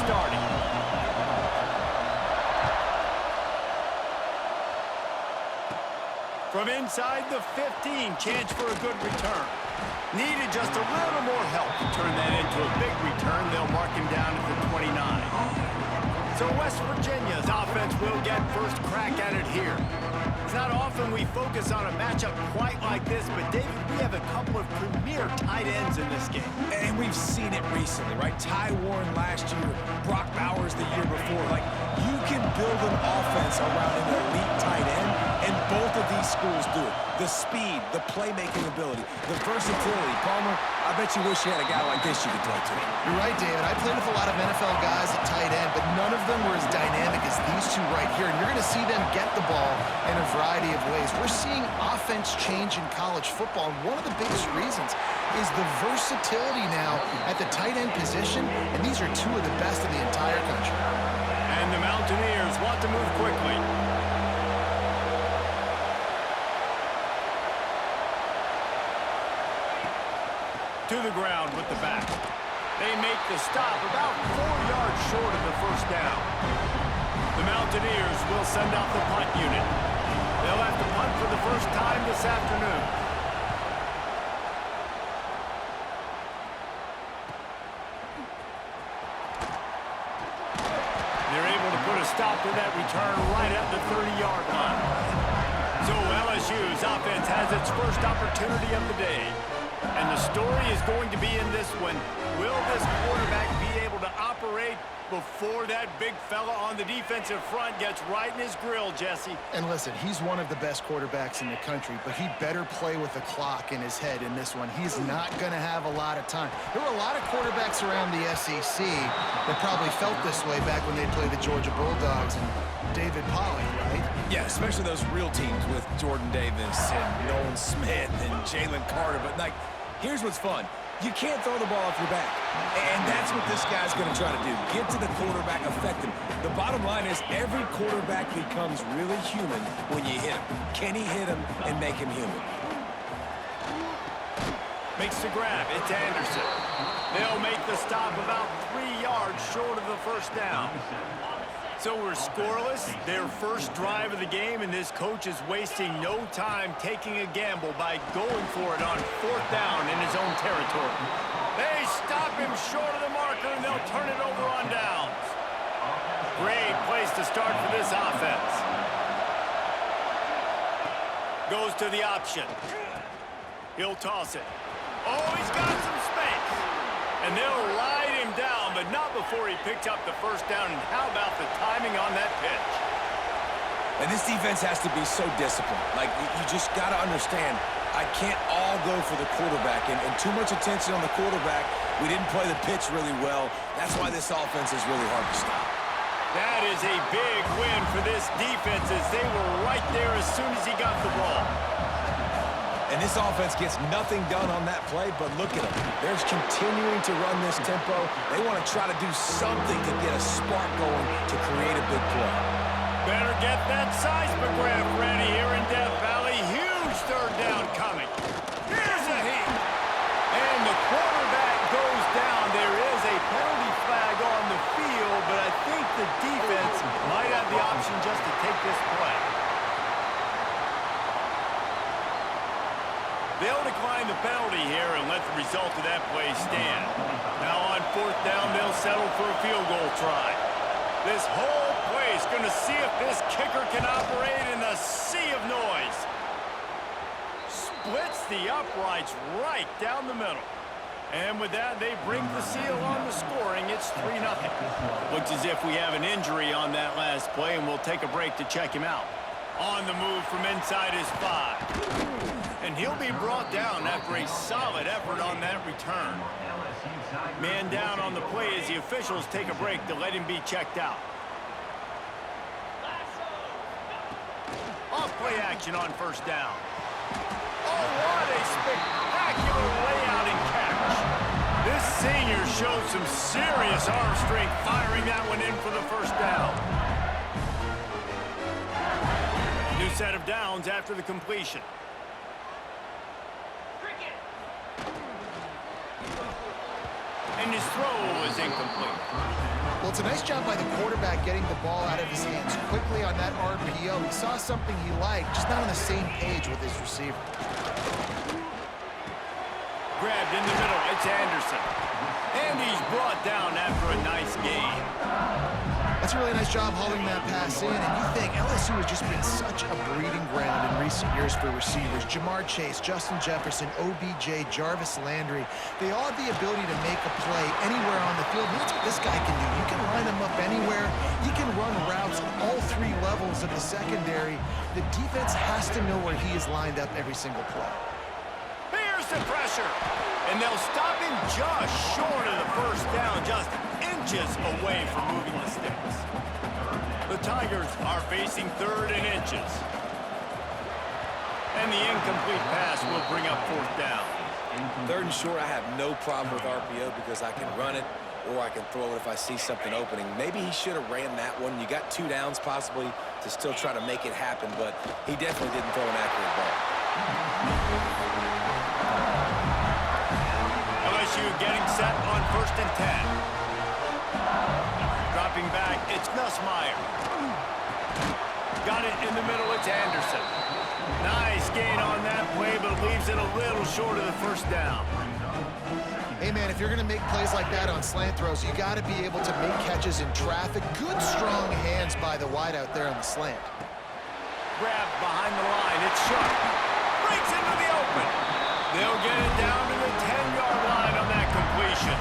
starting. From inside the 15, chance for a good return. Needed just a little more help to turn that into a big return. They'll mark him down at the 29. So West Virginia's offense will get first crack at it here. It's not often we focus on a matchup quite like this, but David, we have a couple of premier tight ends in this game. And we've seen it recently, right? Ty Warren last year, Brock Bowers the year before. Like, you can build an offense around an elite tight end, and both of these schools do it. The speed, the playmaking ability, the versatility. Palmer, I bet you wish you had a guy like this you could throw to. You're right, David. I played with a lot of NFL guys at tight end, but none of them were as dynamic as these two right here. And you're going to see them get the ball in a variety of ways. We're seeing offense change in college football, and one of the biggest reasons is the versatility now at the tight end position, and these are two of the best in the entire country. And the Mountaineers want to move quickly. To the ground with the back. They make the stop about 4 yards short of the first down. The Mountaineers will send out the punt unit. They'll have to punt for the first time this afternoon. They're able to put a stop to that return right at the 30-yard line. So LSU's offense has its first opportunity of the day. And the story is going to be in this one. Will this quarterback be able to operate before that big fella on the defensive front gets right in his grill, Jesse? And listen, he's one of the best quarterbacks in the country, but he better play with the clock in his head in this one. He's not going to have a lot of time. There were a lot of quarterbacks around the SEC that probably felt this way back when they played the Georgia Bulldogs and David Pollack, right? Yeah, especially those real teams with Jordan Davis and Nolan Smith and Jalen Carter. But, like, here's what's fun. You can't throw the ball off your back. And that's what this guy's going to try to do. Get to the quarterback, affect him. The bottom line is every quarterback becomes really human when you hit him. Can he hit him and make him human? Makes the grab. It's Anderson. They'll make the stop about 3 yards short of the first down. So we're scoreless, their first drive of the game, and this coach is wasting no time taking a gamble by going for it on fourth down in his own territory. They stop him short of the marker, and they'll turn it over on downs. Great place to start for this offense. Goes to the option. He'll toss it. Oh, he's got some space. And they'll ride him down, but not before he picked up the first down. And how about the timing on that pitch? And this defense has to be so disciplined. Like, you just got to understand, I can't all go for the quarterback. And too much attention on the quarterback. We didn't play the pitch really well. That's why this offense is really hard to stop. That is a big win for this defense as they were right there as soon as he got the ball. And this offense gets nothing done on that play, but look at them. They're continuing to run this tempo. They want to try to do something to get a spark going to create a big play. Better get that seismograph ready here in Death Valley. Huge third down coming. Here's a heat. And the quarterback goes down. There is a penalty flag on the field, but I think the defense might have the option just to take this play. They'll decline the penalty here and let the result of that play stand. Now on fourth down, they'll settle for a field goal try. This whole play is going to see if this kicker can operate in the sea of noise. Splits the uprights right down the middle. And with that, they break the seal on the scoring. It's 3-0. Looks as if we have an injury on that last play, and we'll take a break to check him out. On the move from inside his 5. And he'll be brought down after a solid effort on that return. Man down on the play as the officials take a break to let him be checked out. Off play action on first down. Oh, what a spectacular layout and catch. This senior showed some serious arm strength firing that one in for the first down. New set of downs after the completion. And his throw is incomplete. Well, it's a nice job by the quarterback getting the ball out of his hands quickly on that RPO. He saw something he liked, just not on the same page with his receiver. Grabbed in the middle, it's Anderson. And he's brought down after a nice gain. That's a really nice job hauling that pass in, and you think LSU has just been such a breeding ground in recent years for receivers. Jamar Chase, Justin Jefferson, OBJ, Jarvis Landry, they all have the ability to make a play anywhere on the field. And that's what this guy can do. You can line him up anywhere. He can run routes at all three levels of the secondary. The defense has to know where he is lined up every single play. Here's the pressure. And they'll stop him just short of the first down, just inches away from moving the sticks. The Tigers are facing 3rd and inches. And the incomplete pass will bring up 4th down. 3rd and short, I have no problem with RPO because I can run it or I can throw it if I see something opening. Maybe he should have ran that one. You got 2 downs possibly to still try to make it happen, but he definitely didn't throw an accurate ball. LSU getting set on 1st and 10. Dropping back, it's Nussmeier. Got it in the middle, it's Anderson. Nice gain on that play, but leaves it a little short of the first down. Hey, man, if you're going to make plays like that on slant throws, you got to be able to make catches in traffic. Good, strong hands by the wideout there on the slant. Grab behind the line, it's Sharp. Breaks into the open. They'll get it down to the 10-yard line on that completion.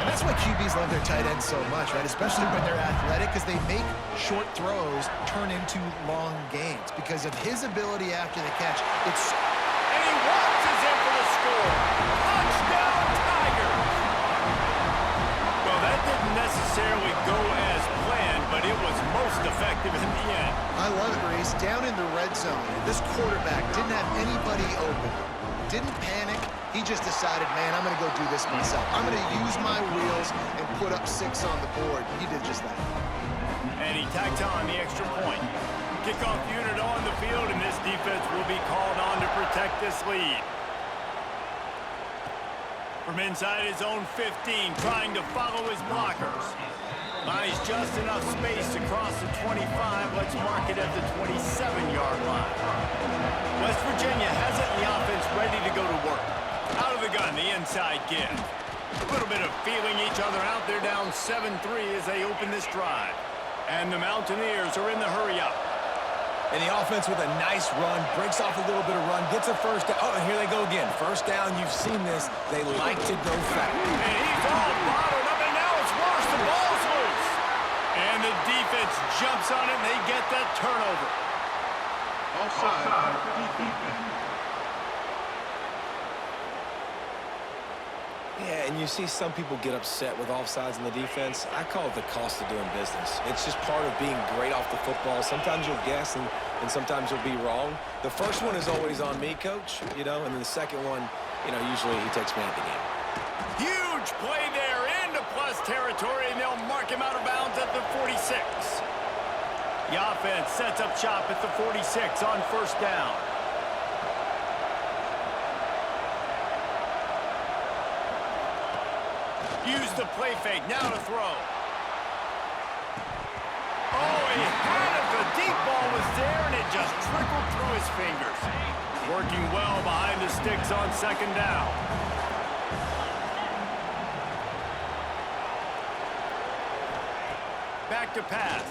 And that's why QBs love their tight ends so much, right? Especially when they're athletic, because they make short throws turn into long gains. Because of his ability after the catch, it's... And he watches in for the score. Touchdown, Tigers! Well, that didn't necessarily go as planned, but it was most effective in the end. I love it, Reese. Down in the red zone, this quarterback didn't have anybody open. Didn't panic. He just decided, man, I'm going to go do this myself. I'm going to use my wheels and put up 6 on the board. He did just that. And he tacked on the extra point. Kickoff unit on the field, and this defense will be called on to protect this lead. From inside his own 15, trying to follow his blockers. Buys just enough space across the 25. Let's mark it at the 27-yard line. West Virginia has it in the offense ready to go to work. Out of the gun, the inside give. A little bit of feeling each other out. They're down 7-3 as they open this drive. And the Mountaineers are in the hurry-up. And the offense with a nice run, breaks off a little bit of run, gets a first down. Oh, and here they go again. First down, you've seen this. They like to go fast. And he's all bottled up, and now it's worse. The ball's loose. And the defense jumps on it, and they get that turnover. Offside. Defense. Yeah, and you see some people get upset with offsides in the defense. I call it the cost of doing business. It's just part of being great off the football. Sometimes you'll guess, and sometimes you'll be wrong. The first one is always on me, Coach, and then the second one, usually he takes me out of the game. Huge play there into plus territory, and they'll mark him out of bounds at the 46. The offense sets up shop at the 46 on first down. Use the play fake, now to throw. Oh, he had it. The deep ball was there, and it just trickled through his fingers. Working well behind the sticks on second down. Back to pass.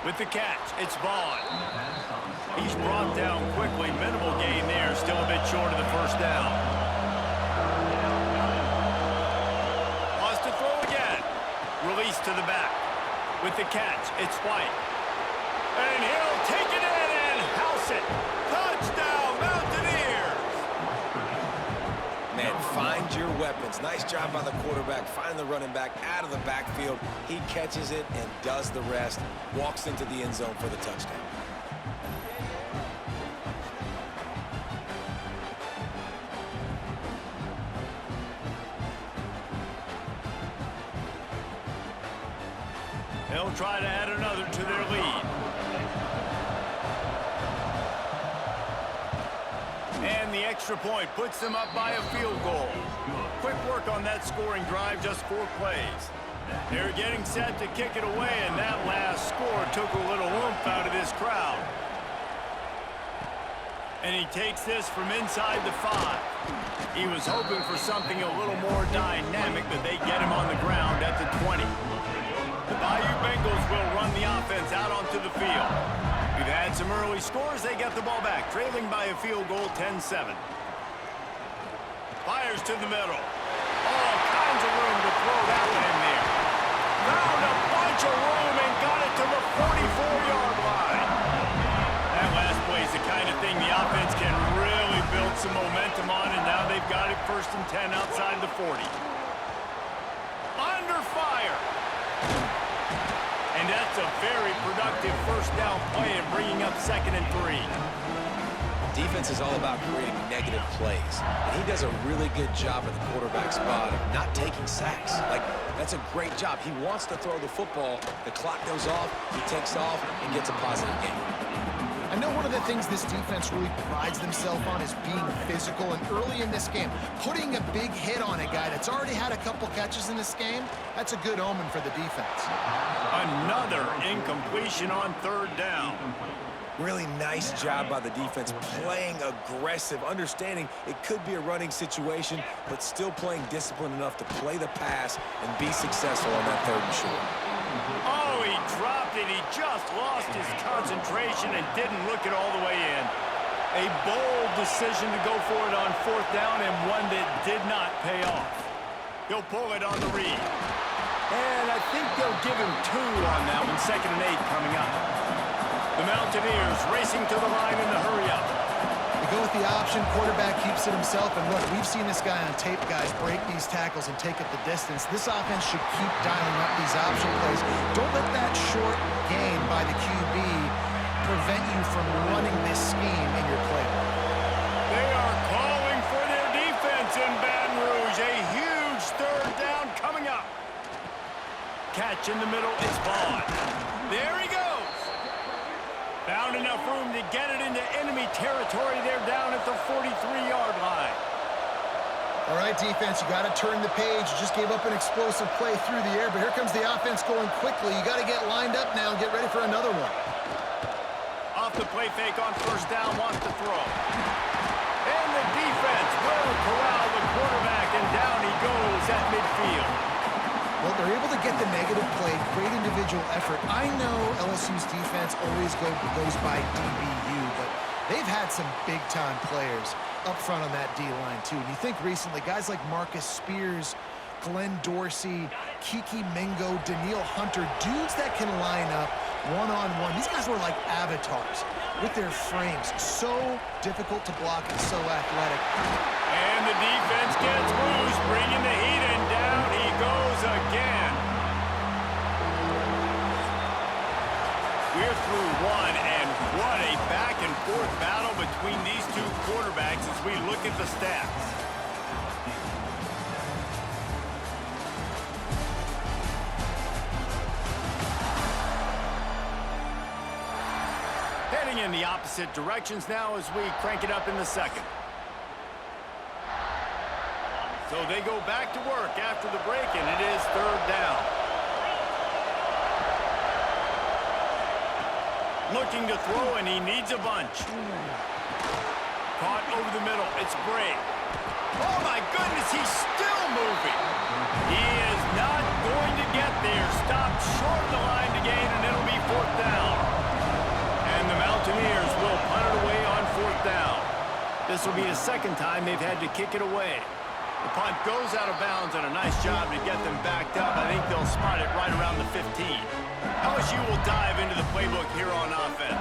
With the catch, it's Vaughn. He's brought down quickly. Minimal gain there, still a bit short of the first down. Release to the back. With the catch, it's White. And he'll take it in and house it. Touchdown, Mountaineers! Man, find your weapons. Nice job by the quarterback. Find the running back out of the backfield. He catches it and does the rest. Walks into the end zone for the touchdown. They'll try to add another to their lead. And the extra point puts them up by a field goal. quick work on that scoring drive, just 4 plays. They're getting set to kick it away, and that last score took a little oomph out of this crowd. And he takes this from inside the 5. He was hoping for something a little more dynamic, but they get him on the ground at the 20. The Bayou Bengals will run the offense out onto the field. We've had some early scores. They get the ball back, trailing by a field goal 10-7. Fires to the middle. All kinds of room to throw that one in there. Found a bunch of room and got it to the 44-yard line. That last play is the kind of thing the offense can really build some momentum on, and now they've got it 1st and 10 outside the 40. Under fire. And that's a very productive first down play and bringing up 2nd and 3. Defense is all about creating negative plays, and he does a really good job at the quarterback spot of not taking sacks. Like, that's a great job. He wants to throw the football. The clock goes off, he takes off, and gets a positive gain. I know one of the things this defense really prides themselves on is being physical, and early in this game, putting a big hit on a guy that's already had a couple catches in this game, that's a good omen for the defense. Another incompletion on 3rd down. Really nice job by the defense, playing aggressive, understanding it could be a running situation, but still playing disciplined enough to play the pass and be successful on that 3rd and short. Oh, he dropped it. He just lost his concentration and didn't look it all the way in. A bold decision to go for it on 4th down, and one that did not pay off. He'll pull it on the read. And I think they'll give him 2 on that one. 2nd and 8 coming up. The Mountaineers racing to the line in the hurry-up. They go with the option. Quarterback keeps it himself. And look, we've seen this guy on tape, guys, break these tackles and take it the distance. This offense should keep dialing up these option plays. Don't let that short gain by the QB prevent you from running this scheme in your playbook. They are calling for their defense in Baton Rouge. A huge 3rd down coming up. Catch in the middle. It's Vaughn. There he goes. Found enough room to get it into enemy territory. They're down at the 43-yard line. All right, defense, you got to turn the page. You just gave up an explosive play through the air, but here comes the offense going quickly. You got to get lined up now and get ready for another one. Off the play fake on 1st down, wants to throw. And the defense will corral the quarterback, and down he goes at midfield. Well, they're able to get the negative play, great individual effort. I know LSU's defense always goes by DBU, but they've had some big-time players up front on that D-line, too. And you think recently, guys like Marcus Spears, Glenn Dorsey, Kiki Mingo, Daniil Hunter, dudes that can line up one-on-one. These guys were like avatars with their frames. So difficult to block and so athletic. And the defense gets loose, bringing the heat, and down he goes again. We're through one, and what a back-and-forth battle between these 2 quarterbacks as we look at the stats. Heading in the opposite directions now as we crank it up in the 2nd. So they go back to work after the break, and it is 3rd down. Looking to throw, and he needs a bunch. Caught over the middle. It's Bray. Oh, my goodness, he's still moving. He is not going to get there. Stopped short of the line to gain, and it'll be 4th down. And the Mountaineers will punt it away on 4th down. This will be the 2nd time they've had to kick it away. The punt goes out of bounds, and a nice job to get them backed up. I think they'll spot it right around the 15. LSU will dive into the playbook here on offense.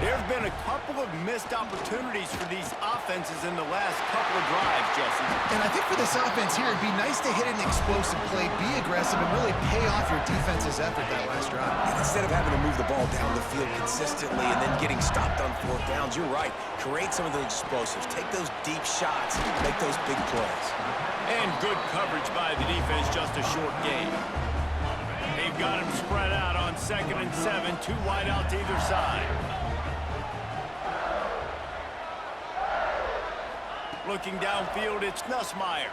There have been a couple of missed opportunities for these offenses in the last couple of drives, Jesse. And I think for this offense here, it'd be nice to hit an explosive play, be aggressive, and really pay off your defense's effort that last drive. And instead of having to move the ball down the field consistently and then getting stopped on 4th downs, you're right. Create some of the explosives. Take those deep shots. Make those big plays. And good coverage by the defense, just a short gain. They've got him spread out on 2nd and 7, 2 wide out to either side. Looking downfield, it's Nussmeier.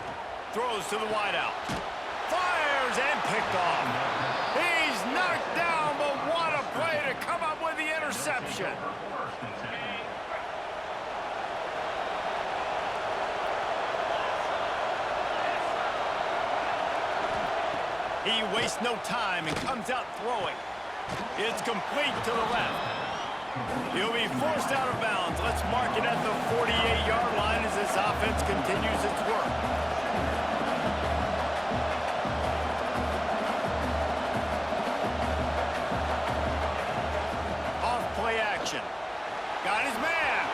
Throws to the wideout. Fires and picked off. He's knocked down, but what a play to come up with the interception. He wastes no time and comes out throwing. It's complete to the left. He'll be forced out of bounds. Let's mark it at the 48-yard line as this offense continues its work. Off-play action. Got his man.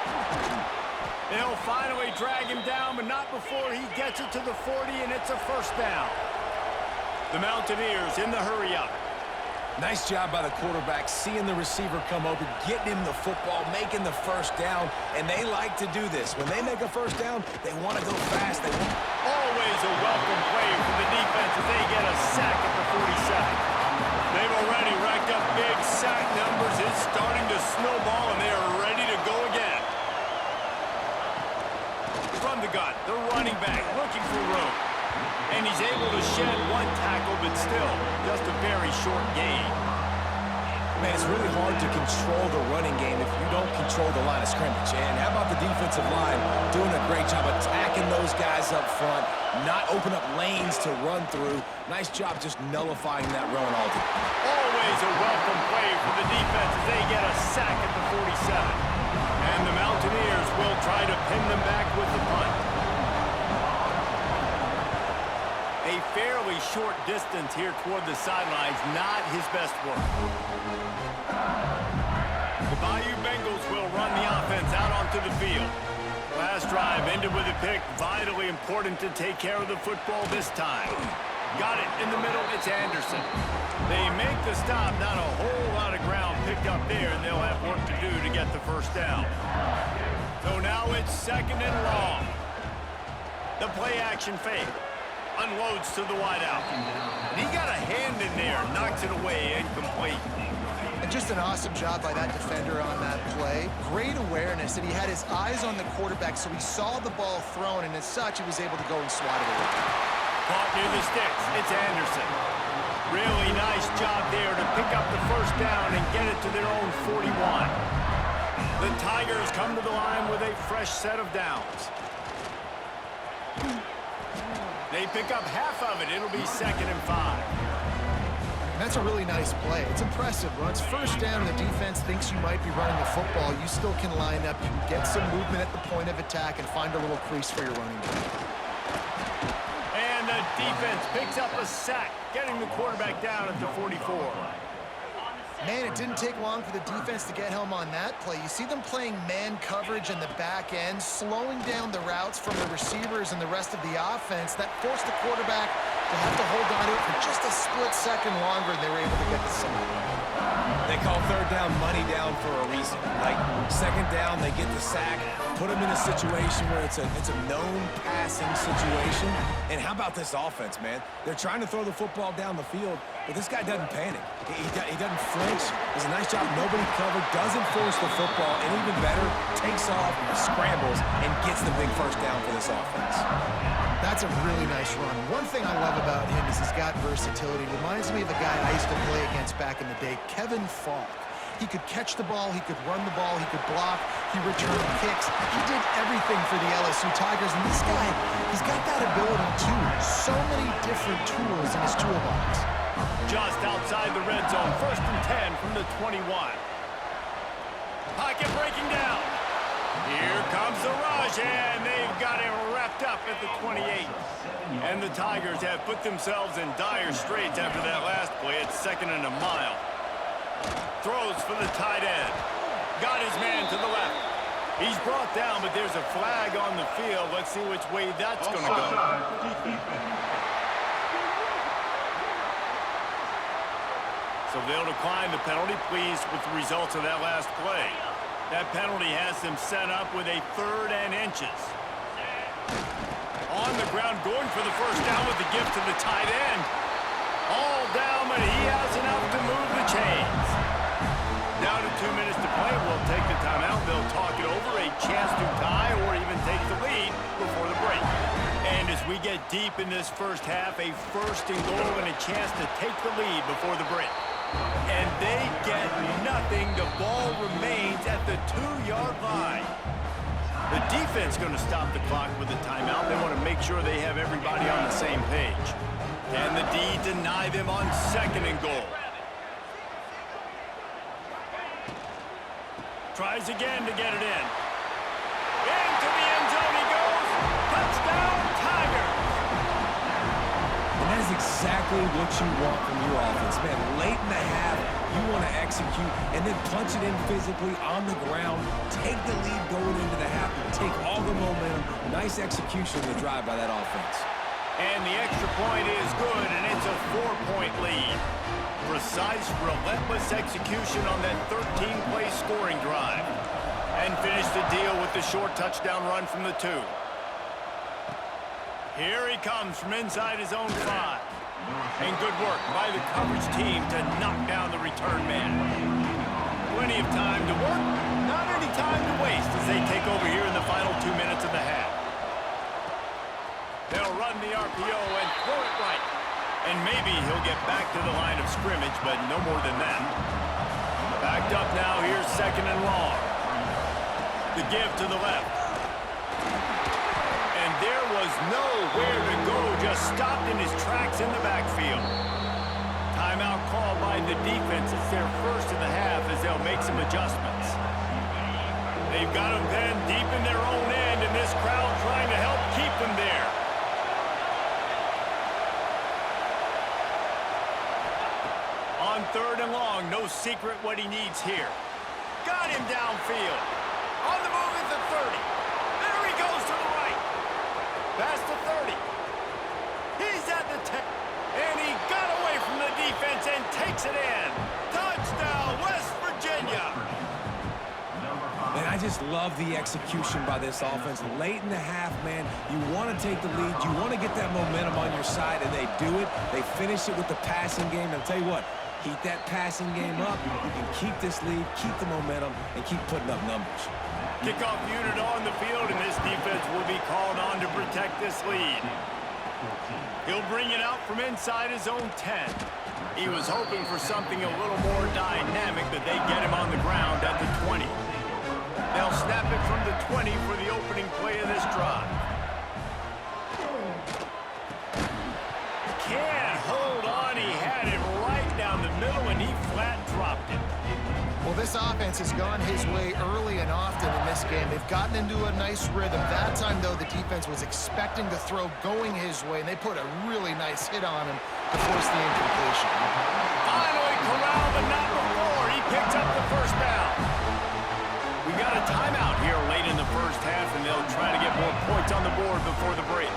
They'll finally drag him down, but not before he gets it to the 40, and it's a first down. The Mountaineers in the hurry-up. Nice job by the quarterback, seeing the receiver come open, getting him the football, making the first down, and they like to do this. When they make a first down, they want to go fast. Always a welcome play for the defense as they get a sack at the 47. They've already racked up big sack numbers. It's starting to snowball, and they are ready to go again. From the gun, the running back looking for room. And he's able to shed one tackle, but still just a very short gain. Man, it's really hard to control the running game if you don't control the line of scrimmage. And how about the defensive line doing a great job attacking those guys up front, not open up lanes to run through. Nice job just nullifying that run altogether. Always a welcome play for the defense as they get a sack at the 47. And the Mountaineers will try to pin them back with the punt. A fairly short distance here toward the sidelines, not his best work. The Bayou Bengals will run the offense out onto the field. Last drive ended with a pick. Vitally important to take care of the football this time. Got it in the middle. It's Anderson. They make the stop. Not a whole lot of ground picked up there, and they'll have work to do to get the first down. So now it's second and long. The play action fake. Unloads to the wideout. And he got a hand in there, knocks it away, incomplete. And just an awesome job by that defender on that play. Great awareness, and he had his eyes on the quarterback, so he saw the ball thrown, and as such, he was able to go and swat it away. Caught near the sticks. It's Anderson. Really nice job there to pick up the first down and get it to their own 41. The Tigers come to the line with a fresh set of downs. They pick up half of it. It'll be 2nd and 5. And that's a really nice play. It's impressive. When it's first down and the defense thinks you might be running the football, you still can line up. You can get some movement at the point of attack and find a little crease for your running back. And the defense picks up a sack, getting the quarterback down at the 44. Man, it didn't take long for the defense to get home on that play. You see them playing man coverage in the back end, slowing down the routes from the receivers and the rest of the offense. That forced the quarterback to have to hold on to it for just a split second longer, and they were able to get the sack. They call third down money down for a reason. Like, second down, they get the sack, put them in a situation where it's a known passing situation. And how about this offense, man? They're trying to throw the football down the field, but this guy doesn't panic. He doesn't flinch. Does a nice job. Nobody covered, doesn't force the football, and even better, takes off, scrambles, and gets the big first down for this offense. That's a really nice run. One thing I love about him is he's got versatility. Reminds me of a guy I used to play against back in the day, Kevin Falk. He could catch the ball, he could run the ball, he could block, he returned kicks. He did everything for the LSU Tigers, and this guy, he's got that ability too. So many different tools in his toolbox. Just outside the red zone, 1st and 10 from the 21. Pocket breaking down. Here comes the rush, and they've got him wrapped up at the 28. And the Tigers have put themselves in dire straits after that last play. It's 2nd and a mile. Throws for the tight end. Got his man to the left. He's brought down, but there's a flag on the field. Let's see which way that's going to go. So they'll decline the penalty, pleased with the results of that last play. That penalty has them set up with a 3rd and inches. On the ground, going for the first down with the gift to the tight end. All down, but he has enough to move the chains. Down to 2 minutes to play. We'll take the timeout. They'll talk it over. A chance to tie or even take the lead before the break. And as we get deep in this first half, a first and goal and a chance to take the lead before the break. And they get nothing. The ball remains at the 2-yard line. The defense going to stop the clock with a timeout. They want to make sure they have everybody on the same page. Can the D deny them on second and goal? Tries again to get it in. Into the end zone he goes. Touchdown, Tigers. And that is exactly what you want from your offense, man. Late in the half, you want to execute and then punch it in physically on the ground. Take the lead going into the half. Take all the momentum. Nice execution of the drive by that offense. And the extra point is good, and it's a 4-point lead. Precise, relentless execution on that 13-play scoring drive. And finish the deal with the short touchdown run from the 2. Here he comes from inside his own 5. And good work by the coverage team to knock down the return man. Plenty of time to work, not any time to waste as they take over here in the final 2 minutes of the half. They'll run the RPO and throw it right. And maybe he'll get back to the line of scrimmage, but no more than that. Backed up now, here's second and long. The give to the left. And there was nowhere to go, just stopped in his tracks in the backfield. Timeout called by the defense. It's their first of the half as they'll make some adjustments. They've got them then deep in their own end, and this crowd trying to help keep them there. On third and long, no secret what he needs here. Got him downfield. On the move at the 30. There he goes to the right. Past the 30. He's at the 10. And he got away from the defense and takes it in. Touchdown, West Virginia. And I just love the execution by this offense. Late in the half, man, you want to take the lead. You want to get that momentum on your side, and they do it. They finish it with the passing game. And I'll tell you what, keep that passing game up. You can keep this lead, keep the momentum, and keep putting up numbers. Kickoff unit on the field, and this defense will be called on to protect this lead. He'll bring it out from inside his own 10. He was hoping for something a little more dynamic, but they get him on the ground at the 20. They'll snap it from the 20 for the opening play of this drive. Can't hold on. He had it right down the middle, and he flat dropped it. Well, this offense has gone his way early and often in this game. They've gotten into a nice rhythm. That time, though, the defense was expecting the throw going his way, and they put a really nice hit on him to force the incompletion. Finally corralled, but not before. He picked up the first down. We got a timeout here late in the first half, and they'll try to get more points on the board before the break.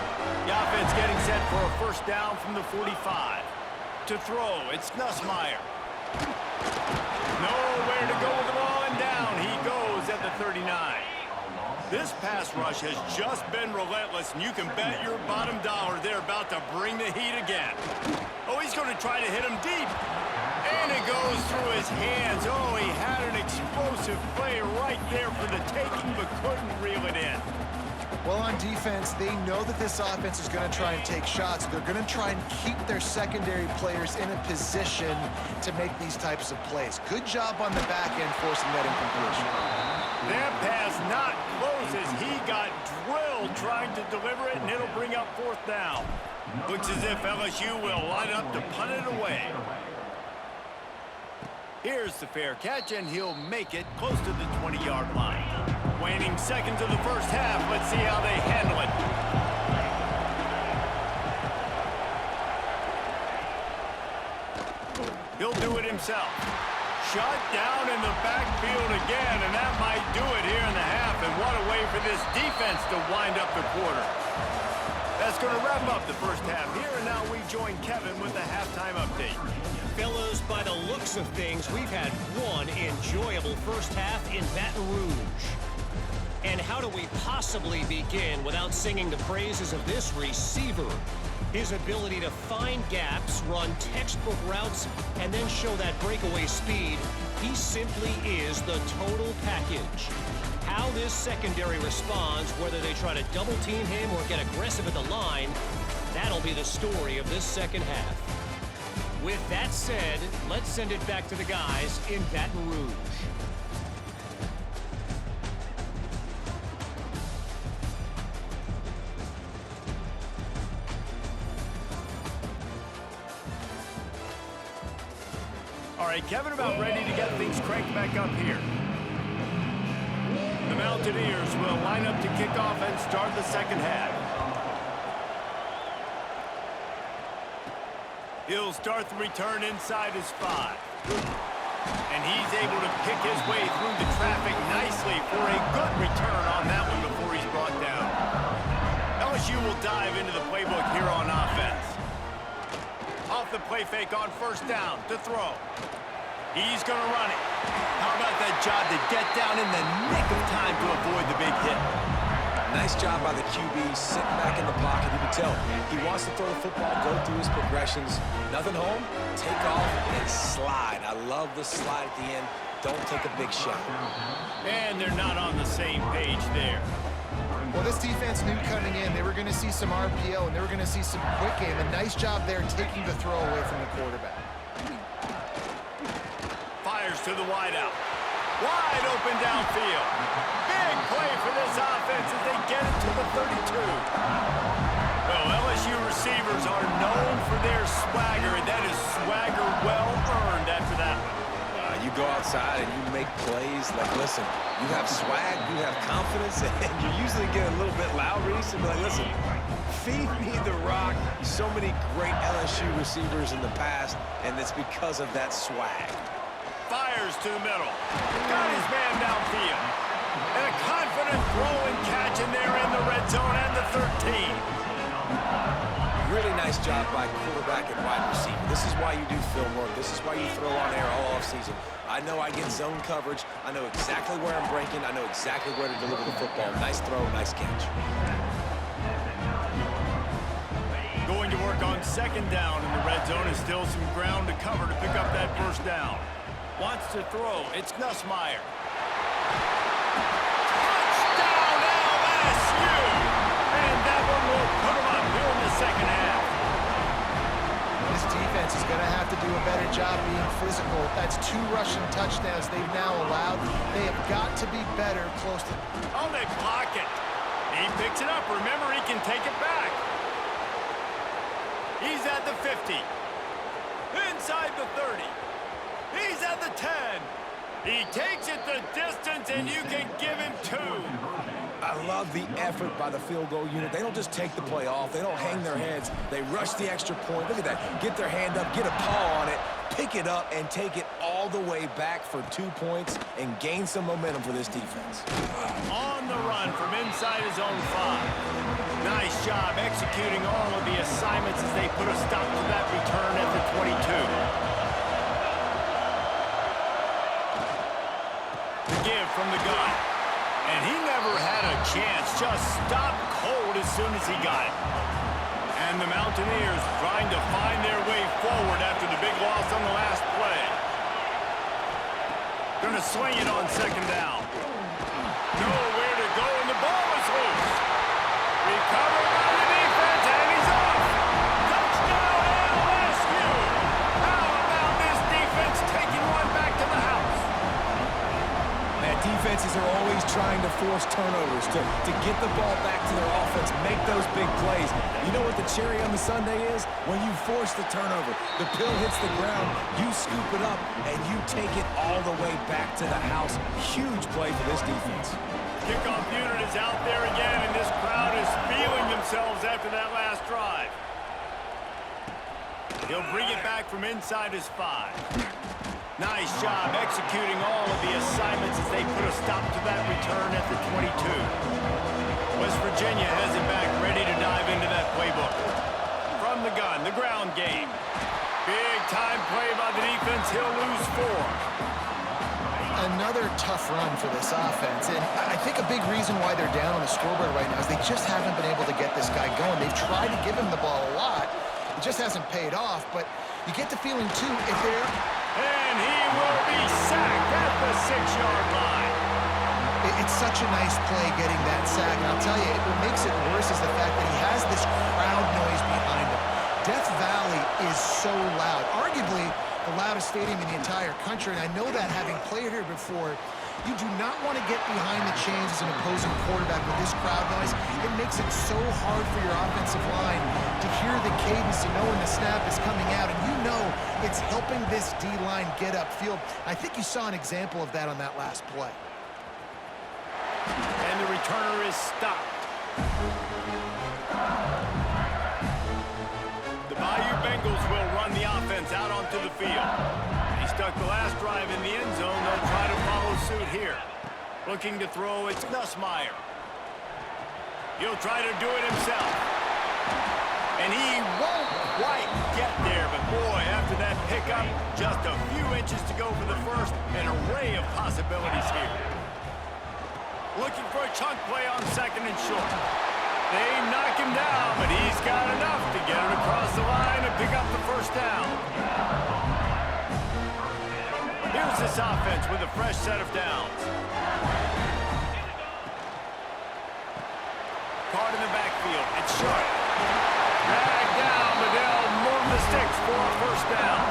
The offense getting set for a first down from the 45. To throw, it's Nussmeier. Nowhere to go with the ball, and down he goes at the 39. This pass rush has just been relentless, and you can bet your bottom dollar they're about to bring the heat again. Oh, he's going to try to hit him deep. And it goes through his hands. Oh, he had an explosive play right there for the taking, but couldn't reel it in. Well, on defense, they know that this offense is going to try and take shots. They're going to try and keep their secondary players in a position to make these types of plays. Good job on the back end forcing that incompletion. That pass not close as he got drilled trying to deliver it, and it'll bring up fourth down. Looks as if LSU will line up to punt it away. Here's the fair catch, and he'll make it close to the 20-yard line. Waning seconds of the first half. Let's see how they handle it. He'll do it himself. Shot down in the backfield again, and that might do it here in the half. And what a way for this defense to wind up the quarter. That's going to wrap up the first half here, and now we join Kevin with the halftime update. Fellas, by the looks of things, we've had one enjoyable first half in Baton Rouge. And how do we possibly begin without singing the praises of this receiver? His ability to find gaps, run textbook routes, and then show that breakaway speed. He simply is the total package. How this secondary responds, whether they try to double-team him or get aggressive at the line, that'll be the story of this second half. With that said, let's send it back to the guys in Baton Rouge. All right, Kevin, about ready to get things cranked back up here. The Mountaineers will line up to kick off and start the second half. He'll start the return inside his 5. And he's able to pick his way through the traffic nicely for a good return on that one before he's brought down. LSU will dive into the playbook here on offense. Off the play fake on first down to throw. He's going to run it. How about that job to get down in the nick of time to avoid the big hit? Nice job by the QB, sitting back in the pocket. You can tell he wants to throw the football, go through his progressions. Nothing home, take off, and slide. I love the slide at the end. Don't take a big shot. And they're not on the same page there. Well, this defense knew coming in they were going to see some RPO and they were going to see some quick game. A nice job there taking the throw away from the quarterback. Fires to the wideout. Wide open downfield. Big play for this offense as they get it to the 32. Well, LSU receivers are known for their swagger, and that is swagger well earned after that one. You go outside and you make plays. Like, listen, you have swag, you have confidence, and you usually get a little bit loud, Reese, and be like, listen, feed me the rock. So many great LSU receivers in the past, and it's because of that swag. Fires to the middle. Got his man downfield. And a confident throw and catch in there in the red zone and the 13. Really nice job by quarterback and wide receiver. This is why you do film work. This is why you throw on air all offseason. I know I get zone coverage. I know exactly where I'm breaking. I know exactly where to deliver the football. Nice throw, nice catch. Going to work on second down in the red zone is still some ground to cover to pick up that first down. Wants to throw. It's Nussmeier. Touchdown LSU! And that one will put them up here in the second half. This defense is going to have to do a better job being physical. That's 2 rushing touchdowns they've now allowed. They have got to be better close to... Oh, they block it. He picks it up. Remember, he can take it back. He's at the 50. Inside the 30. He's at the 10. He takes it the distance, and you can give him 2. I love the effort by the field goal unit. They don't just take the play off. They don't hang their heads. They rush the extra point. Look at that. Get their hand up, get a paw on it, pick it up, and take it all the way back for 2 points and gain some momentum for this defense. On the run from inside his own 5. Nice job executing all of the assignments as they put a stop to that return at the 22. Give from the gun. And he never had a chance. Just stopped cold as soon as he got it. And the Mountaineers trying to find their way forward after the big loss on the last play. Gonna swing it on second down. Nowhere to go, and the ball is loose. Recovered by the defense, and he's off. Touchdown LSU. How about this defense taking one back to the house? Defenses are always trying to force turnovers to get the ball back to their offense, make those big plays. You know what the cherry on the sundae is? When you force the turnover, the pill hits the ground, you scoop it up, and you take it all the way back to the house. Huge play for this defense. Kickoff unit is out there again, and this crowd is feeling themselves after that last drive. He'll bring it back from inside his 5. Nice job executing all of the assignments as they put a stop to that return at the 22. West Virginia has it back, ready to dive into that playbook. From the gun, the ground game. Big time play by the defense. He'll lose 4. Another tough run for this offense, and I think a big reason why they're down on the scoreboard right now is they just haven't been able to get this guy going. They've tried to give him the ball a lot. It just hasn't paid off, but you get the feeling, too, if they're... And he will be sacked at the 6-yard line. It's such a nice play getting that sack. And I'll tell you, what makes it worse is the fact that he has this crowd noise behind him. Death Valley is so loud, arguably the loudest stadium in the entire country. And I know that having played here before, you do not want to get behind the chains as an opposing quarterback with this crowd noise. It makes it so hard for your offensive line to hear the cadence, to know when the snap is coming out. And you know it's helping this D-line get upfield. I think you saw an example of that on that last play. And the returner is stopped. The Bayou Bengals will run the offense out onto the field. He stuck the last drive in the end zone. They'll try to follow suit here. Looking to throw, it's Nussmeier. He'll try to do it himself. And he won't quite get there. But boy, after that pickup, just a few inches to go for the first. An array of possibilities here. Looking for a chunk play on second and short. They knock him down, but he's got enough to get it across the line and pick up the first down. Here's this offense with a fresh set of downs. Card in the backfield. It's short. Dragged down, but they'll move the sticks for a first down.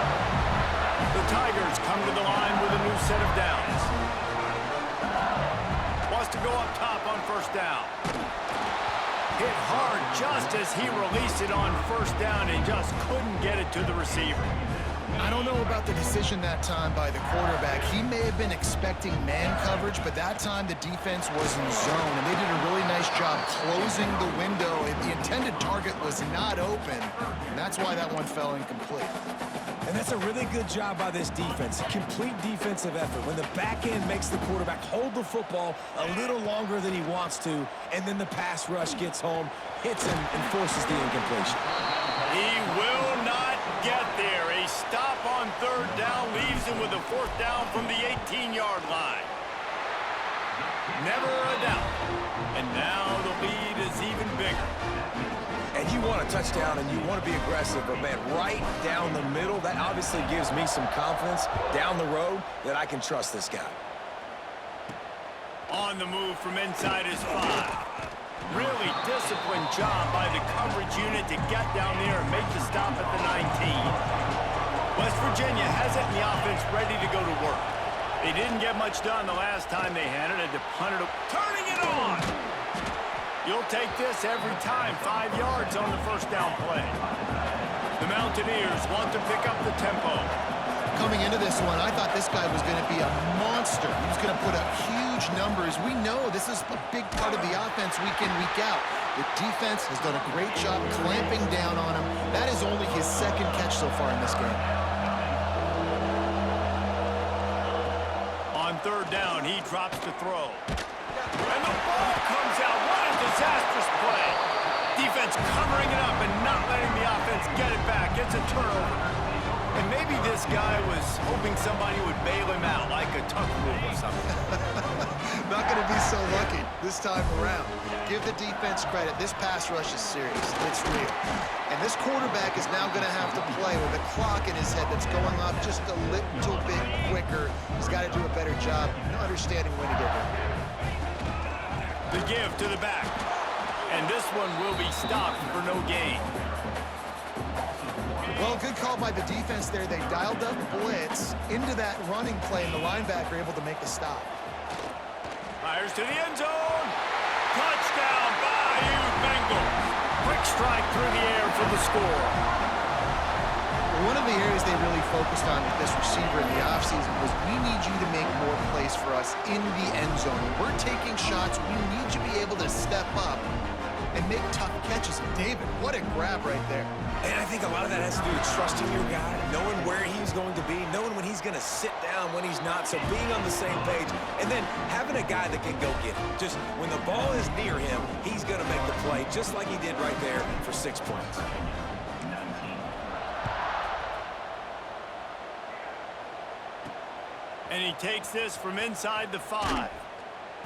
The Tigers come to the line with a new set of downs. Wants to go up top on first down. Hit hard just as he released it on first down and just couldn't get it to the receiver. I don't know about the decision that time by the quarterback. He may have been expecting man coverage, but that time the defense was in zone, and they did a really nice job closing the window. The intended target was not open, and that's why that one fell incomplete. And that's a really good job by this defense. Complete defensive effort. When the back end makes the quarterback hold the football a little longer than he wants to, and then the pass rush gets home, hits him, and forces the incompletion. He will not get there. A stop on third down leaves him with a fourth down from the 18-yard line. Never a doubt. And now the lead is even bigger. And you want a touchdown and you want to be aggressive, but man, right down the middle, that obviously gives me some confidence down the road that I can trust this guy. On the move from inside his 5. Really disciplined job by the coverage unit to get down there and make the stop at the 19. West Virginia has it in the offense ready to go to work. They didn't get much done the last time they had it, and to punt it, turning it on! You'll take this every time. 5 yards on the first down play. The Mountaineers want to pick up the tempo. Coming into this one, I thought this guy was going to be a monster. He was going to put up huge numbers. We know this is a big part of the offense week in, week out. The defense has done a great job clamping down on him. That is only his second catch so far in this game. On third down, he drops to throw. And the ball comes out. What a disastrous play. Defense covering it up and not letting the offense get it back. It's a turnover. And maybe this guy was hoping somebody would bail him out like a tuck rule or something. Not going to be so lucky this time around. Give the defense credit. This pass rush is serious. It's real. And this quarterback is now going to have to play with a clock in his head that's going up just a little bit quicker. He's got to do a better job understanding when to get there. The give to the back. And this one will be stopped for no gain. Well, good call by the defense there. They dialed up blitz into that running play, and the linebacker able to make the stop. Fires to the end zone. Touchdown, Bayou Bengals. Quick strike through the air for the score. One of the areas they really focused on with this receiver in the offseason was we need you to make more plays for us in the end zone. When we're taking shots, we need you to be able to step up and make tough catches. And David, what a grab right there. And I think a lot of that has to do with trusting your guy, knowing where he's going to be, knowing when he's going to sit down, when he's not, so being on the same page, and then having a guy that can go get it. Just when the ball is near him, he's going to make the play, just like he did right there for 6 points. And he takes this from inside the 5.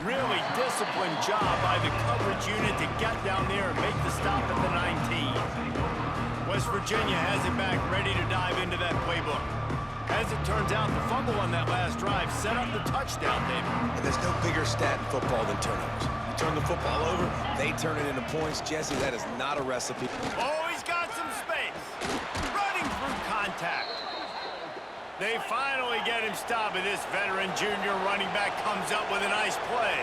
Really disciplined job by the coverage unit to get down there and make the stop at the 19. West Virginia has it back ready to dive into that playbook. As it turns out, the fumble on that last drive set up the touchdown, David. And there's no bigger stat in football than turnovers. You turn the football over, they turn it into points. Jesse, that is not a recipe. Oh, he's got some space. Running through contact. They finally get him stopped, and this veteran junior running back comes up with a nice play.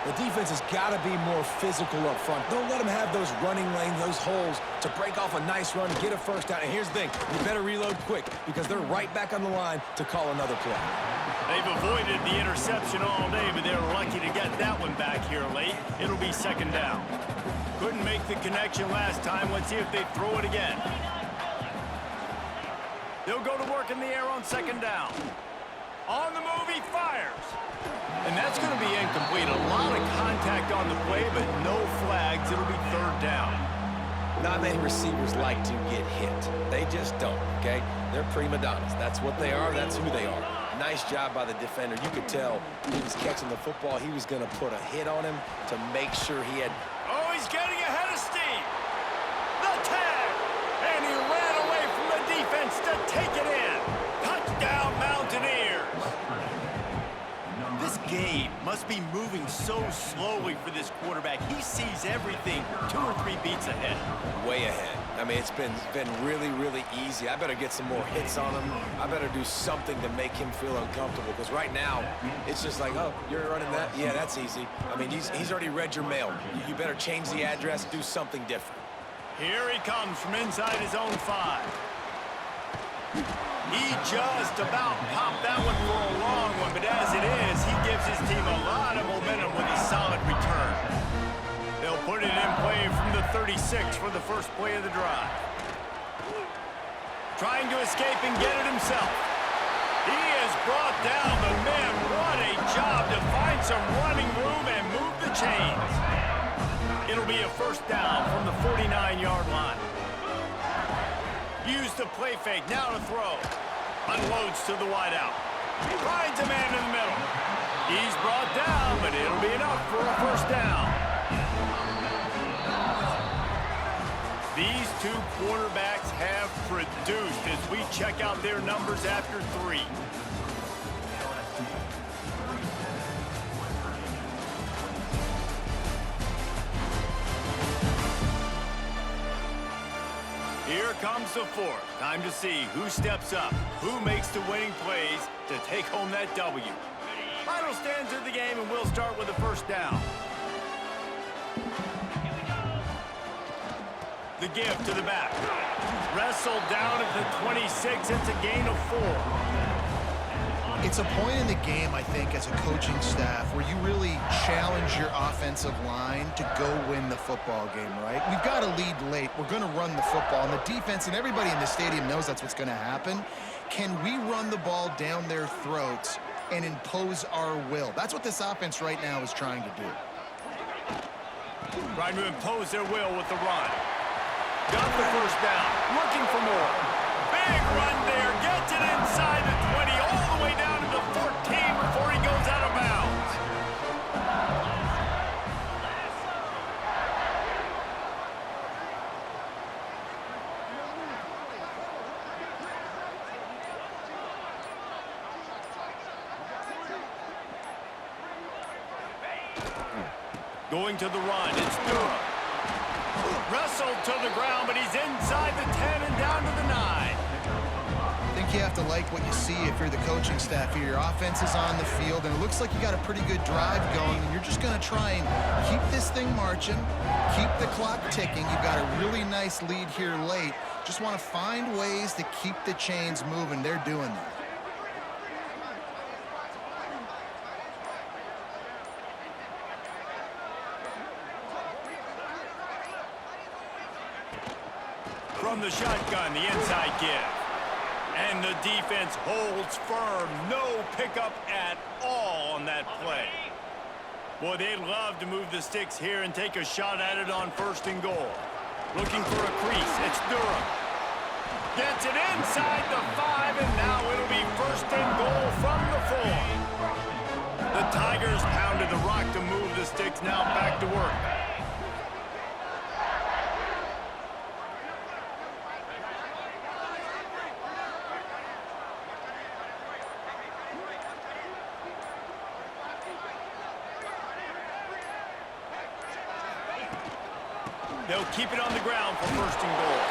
The defense has got to be more physical up front. Don't let them have those running lanes, those holes to break off a nice run, get a first down. And here's the thing, you better reload quick because they're right back on the line to call another play. They've avoided the interception all day, but they're lucky to get that one back here late. It'll be second down. Couldn't make the connection last time. Let's see if they throw it again. They'll go to work in the air on second down. On the move, he fires. And that's going to be incomplete. A lot of contact on the play, but no flags. It'll be third down. Not many receivers like to get hit. They just don't, okay? They're prima donnas. That's what they are. That's who they are. Nice job by the defender. You could tell he was catching the football. He was going to put a hit on him to make sure he had... Oh, he's getting ahead of steam. The tag. And he ran away from the defense to take it in. Touchdown, Mountaineers. This game must be moving so slowly for this quarterback. He sees everything 2 or 3 beats ahead. Way ahead. I mean, it's been really, really easy. I better get some more hits on him. I better do something to make him feel uncomfortable because right now, it's just like, oh, you're running that? Yeah, that's easy. I mean, he's already read your mail. You better change the address, do something different. Here he comes from inside his own 5. He just about popped that one for a long one, but as it is, he gives his team a lot of momentum with a solid return. They'll put it in play from the 36 for the first play of the drive. Trying to escape and get it himself. He is brought down, but man, what a job to find some running room and move the chains. It'll be a first down from the 49-yard line. Use the play fake, now to throw. Unloads to the wideout. Finds a man in the middle. He's brought down, but it'll be enough for a first down. These two quarterbacks have produced as we check out their numbers after 3. Here comes the 4th. Time to see who steps up, who makes the winning plays to take home that W. Final stands of the game, and we'll start with the first down. The give to the back. Wrestled down at the 26. It's a gain of 4. It's a point in the game, I think, as a coaching staff where you really challenge your offensive line to go win the football game, right? We've got to lead late. We're going to run the football. And the defense and everybody in the stadium knows that's what's going to happen. Can we run the ball down their throats and impose our will? That's what this offense right now is trying to do. Trying to impose their will with the run. Got the first down. Looking for more. Big run there. Gets it inside the 20. All the way down to the 14 before he goes out of bounds. Going to the run. It's Durham. Wrestled to the ground, but he's inside the 10 and down to the 9. I think you have to like what you see if you're the coaching staff here. Your offense is on the field, and it looks like you got a pretty good drive going, and you're just going to try and keep this thing marching, keep the clock ticking. You've got a really nice lead here late. Just want to find ways to keep the chains moving. They're doing that. From the shotgun, the inside give. And the defense holds firm. No pickup at all on that play. Boy, they'd love to move the sticks here and take a shot at it on 1st and goal. Looking for a crease. It's Durham. Gets it inside the 5, and now it'll be 1st and goal from the 4. The Tigers pounded the rock to move the sticks. Now back to work. They'll keep it on the ground for first and goal.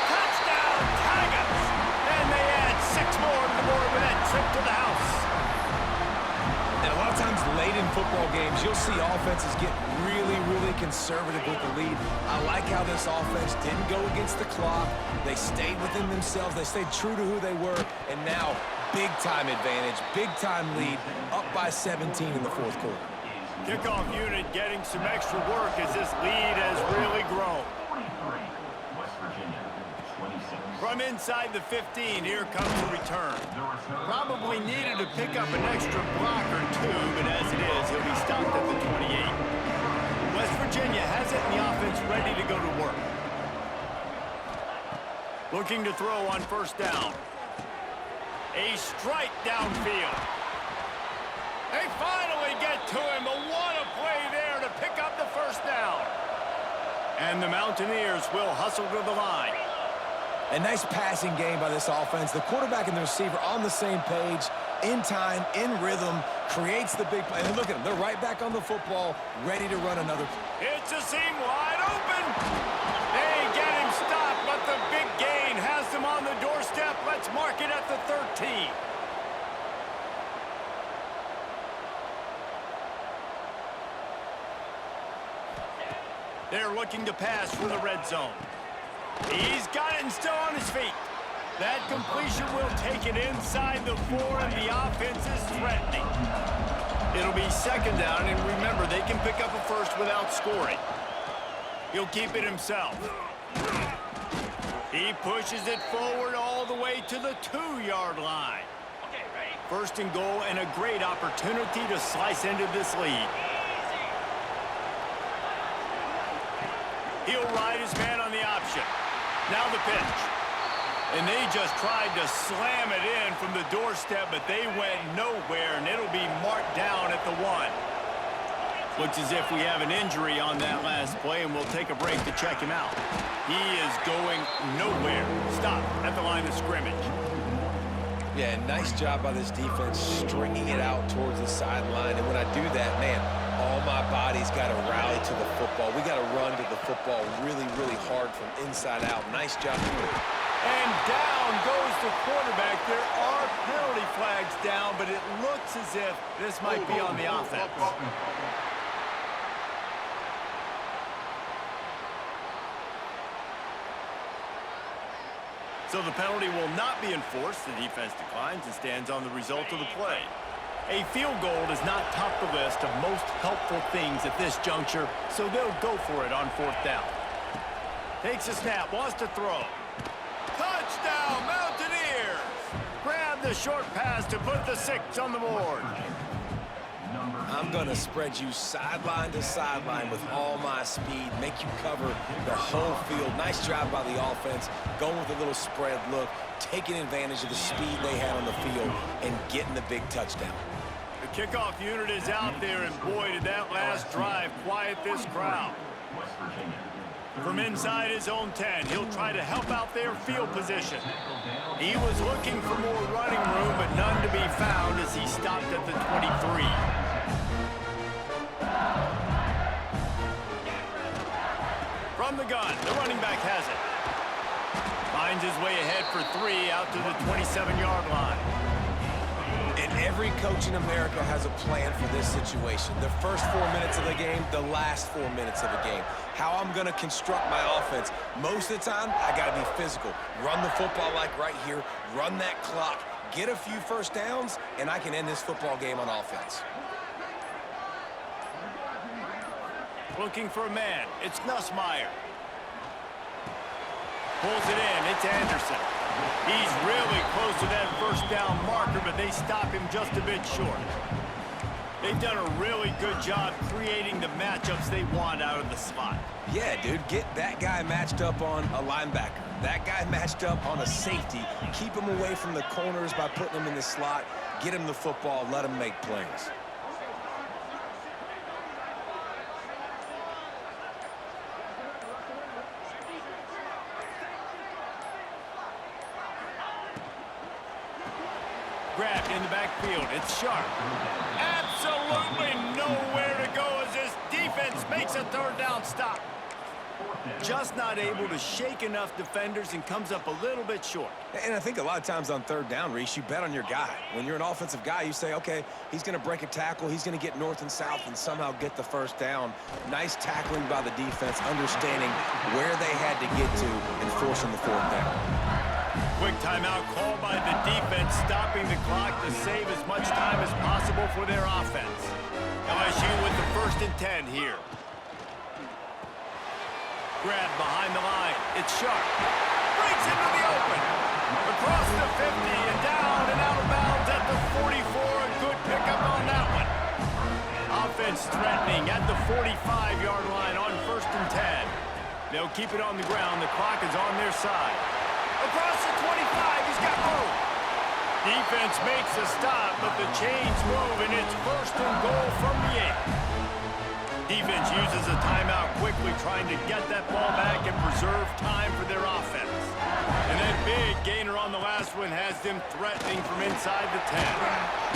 Touchdown, Tigers! And they add 6 more to the board with that trip to the house. And a lot of times late in football games, you'll see offenses get really, really conservative with the lead. I like how this offense didn't go against the clock. They stayed within themselves. They stayed true to who they were. And now, big-time advantage, big-time lead, up by 17 in the fourth quarter. Kickoff unit getting some extra work as this lead has really grown. From inside the 15, here comes the return. Probably needed to pick up an extra block or two, but as it is, he'll be stopped at the 28. West Virginia has it in the offense ready to go to work. Looking to throw on first down. A strike downfield. They finally get to him, but what a play there to pick up the first down. And the Mountaineers will hustle to the line. A nice passing game by this offense. The quarterback and the receiver on the same page, in time, in rhythm, creates the big play. And look at them. They're right back on the football, ready to run another. It's a seam wide open. They get him stopped, but the big gain has them on the doorstep. Let's mark it at the 13. They're looking to pass for the red zone. He's got it and still on his feet. That completion will take it inside the 4, and the offense is threatening. It'll be second down, and remember, they can pick up a first without scoring. He'll keep it himself. He pushes it forward all the way to the 2-yard line. First and goal, and a great opportunity to slice into this lead. He'll ride his man on the option. Now the pitch. And they just tried to slam it in from the doorstep, but they went nowhere, and it'll be marked down at the 1. Looks as if we have an injury on that last play, and we'll take a break to check him out. He is going nowhere. Stop at the line of scrimmage. Yeah, nice job by this defense stringing it out towards the sideline. And when I do that, man, all my body's got to rally to the football. We got to run to the football really, really hard from inside out. Nice job. And down goes the quarterback. There are penalty flags down, but it looks as if this might be on the offense. So the penalty will not be enforced. The defense declines and stands on the result of the play. A field goal does not top the list of most helpful things at this juncture, so they'll go for it on fourth down. Takes a snap, wants to throw. Touchdown, Mountaineers! Grab the short pass to put the 6 on the board. I'm going to spread you sideline to sideline with all my speed, make you cover the whole field. Nice job by the offense, going with a little spread look, taking advantage of the speed they had on the field, and getting the big touchdown. The kickoff unit is out there, and boy, did that last drive quiet this crowd. From inside his own 10, he'll try to help out their field position. He was looking for more running room, but none to be found as he stopped at the 23. From the gun, the running back has it. Finds his way ahead for 3 out to the 27-yard line. And every coach in America has a plan for this situation. The first 4 minutes of the game, the last 4 minutes of the game. How I'm going to construct my offense. Most of the time, I got to be physical. Run the football like right here. Run that clock. Get a few first downs, and I can end this football game on offense. Looking for a man. It's Nussmeier. Pulls it in. It's Anderson. He's really close to that first down marker, but they stop him just a bit short. They've done a really good job creating the matchups they want out of the slot. Yeah, dude, get that guy matched up on a linebacker. That guy matched up on a safety. Keep him away from the corners by putting him in the slot. Get him the football. Let him make plays. Grabbed in the backfield. It's Sharp. Absolutely nowhere to go as this defense makes a third down stop. Just not able to shake enough defenders and comes up a little bit short. And I think a lot of times on third down, Reese, you bet on your guy. When you're an offensive guy, you say, okay, he's going to break a tackle, he's going to get north and south and somehow get the first down. Nice tackling by the defense, understanding where they had to get to and forcing the fourth down. Quick timeout called by the defense, stopping the clock to save as much time as possible for their offense. LSU with the 1st and 10 here. Grab behind the line. It's Sharp. Breaks into the open. Across the 50 and down and out of bounds at the 44. A good pickup on that one. Offense threatening at the 45-yard line on 1st and 10. They'll keep it on the ground. The clock is on their side. Across the 25, he's got room. Defense makes a stop, but the chains move, and it's 1st and goal from the 8. Defense uses a timeout quickly, trying to get that ball back and preserve time for their offense. And that big gainer on the last one has them threatening from inside the 10.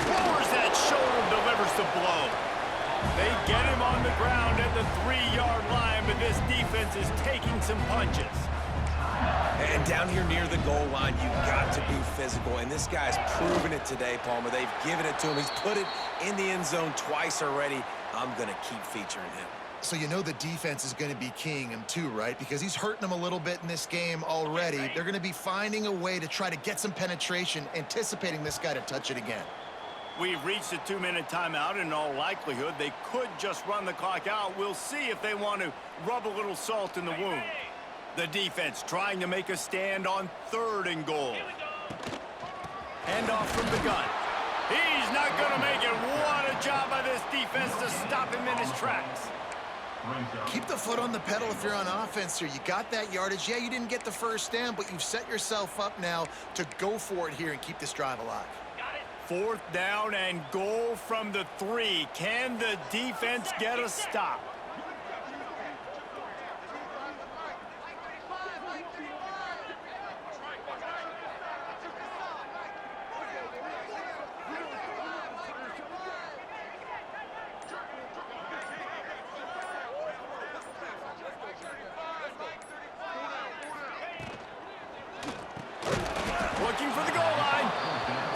Lowers that shoulder, delivers the blow. They get him on the ground at the 3-yard line, but this defense is taking some punches. And down here near the goal line, you've got to be physical. And this guy's proven it today, Palmer. They've given it to him. He's put it in the end zone twice already. I'm going to keep featuring him. So you know the defense is going to be keying him too, right? Because he's hurting them a little bit in this game already. They're going to be finding a way to try to get some penetration, anticipating this guy to touch it again. We've reached a 2-minute timeout, and in all likelihood, they could just run the clock out. We'll see if they want to rub a little salt in the wound. The defense trying to make a stand on 3rd and goal. Handoff from the gun. He's not going to make it. What a job by this defense to stop him in his tracks. Keep the foot on the pedal if you're on offense here. You got that yardage. Yeah, you didn't get the first down, but you've set yourself up now to go for it here and keep this drive alive. 4th down and goal from the 3. Can the defense get a stop? Looking for the goal line.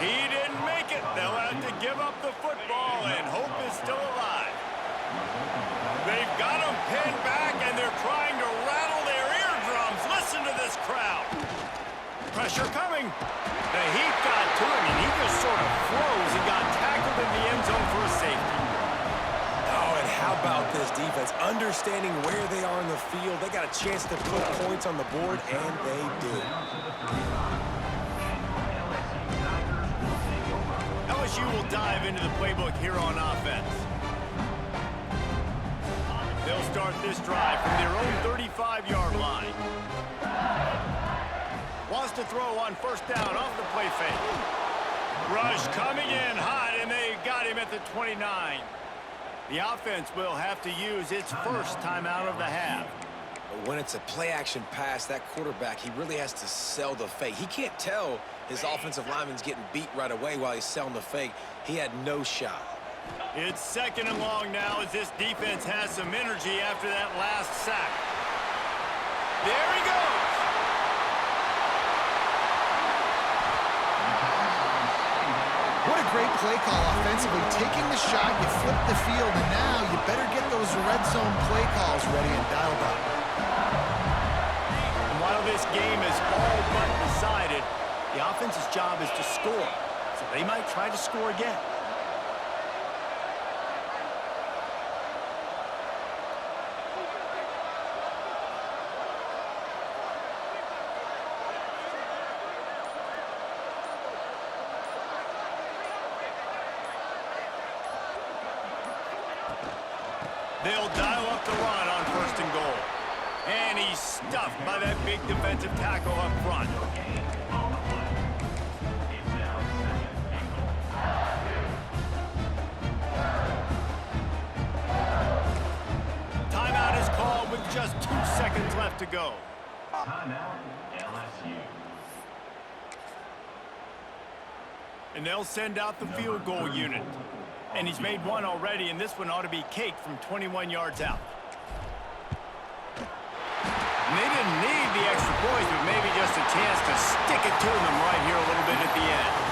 He didn't make it. They'll have to give up the football, and hope is still alive. They've got him pinned back, and they're trying to rattle their eardrums. Listen to this crowd. Pressure coming. The heat got to him, and he just sort of froze and got tackled in the end zone for a safety. Oh, and how about this defense? Understanding where they are in the field. They got a chance to put points on the board, and they did. LSU will dive into the playbook here on offense. They'll start this drive from their own 35-yard line. Wants to throw on 1st down off the play fake. Rush coming in hot, and they got him at the 29. The offense will have to use its 1st timeout of the half. But when it's a play-action pass, that quarterback, he really has to sell the fake. He can't tell his offensive lineman's getting beat right away while he's selling the fake. He had no shot. It's 2nd and long now as this defense has some energy after that last sack. There he goes. What a great play call offensively. Taking the shot, you flip the field, and now you better get those red zone play calls ready and dialed up. And while this game is all but decided, the offense's job is to score, so they might try to score again. They'll dial up the run on 1st and goal. And he's stuffed by that big defensive tackle up front. Timeout is called with just 2 seconds left to go. Timeout, LSU. And they'll send out the field goal unit. And he's made one already, and this one ought to be caked from 21 yards out. And they didn't need the extra points, but maybe just a chance to stick it to them right here a little bit at the end.